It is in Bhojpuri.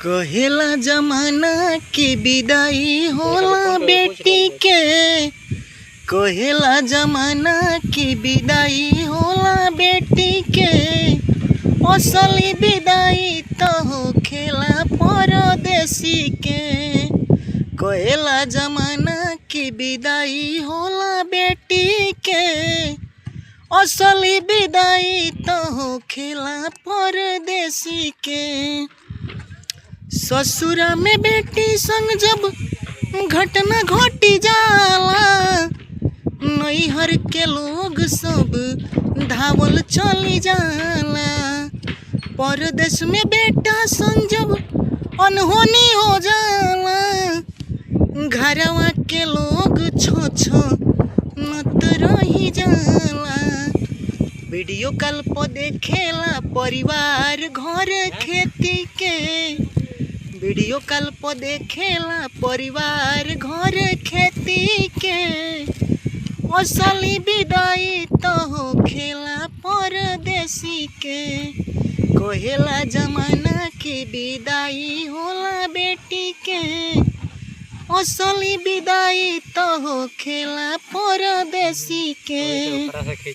कहेला जमाना की विदाई होला बेटी के। कहेला जमाना की विदाई होला बेटी के। असली विदाई तो होखेला परदेसी के। कहेला जमाना की विदाई होला बेटी के। असली विदाई तो होखेला परदेसी के। ससुरा में बेटी संग जब घटना घटी जाला, नैहर के लोग सब धावल चली जाला। परदेश में बेटा संग जब अनहोनी हो जाला, घरवा के लोग छो छो नत रही जाला। वीडियो कॉल पर देखेला परिवार घर खेती के। वीडियो कॉल पर देखेला परिवार घर खेती के। असली विदाई तो होखेला परदेसी के। कहेला जमाना की विदाई होला बेटी के। असली विदाई तो होखेला परदेसी के।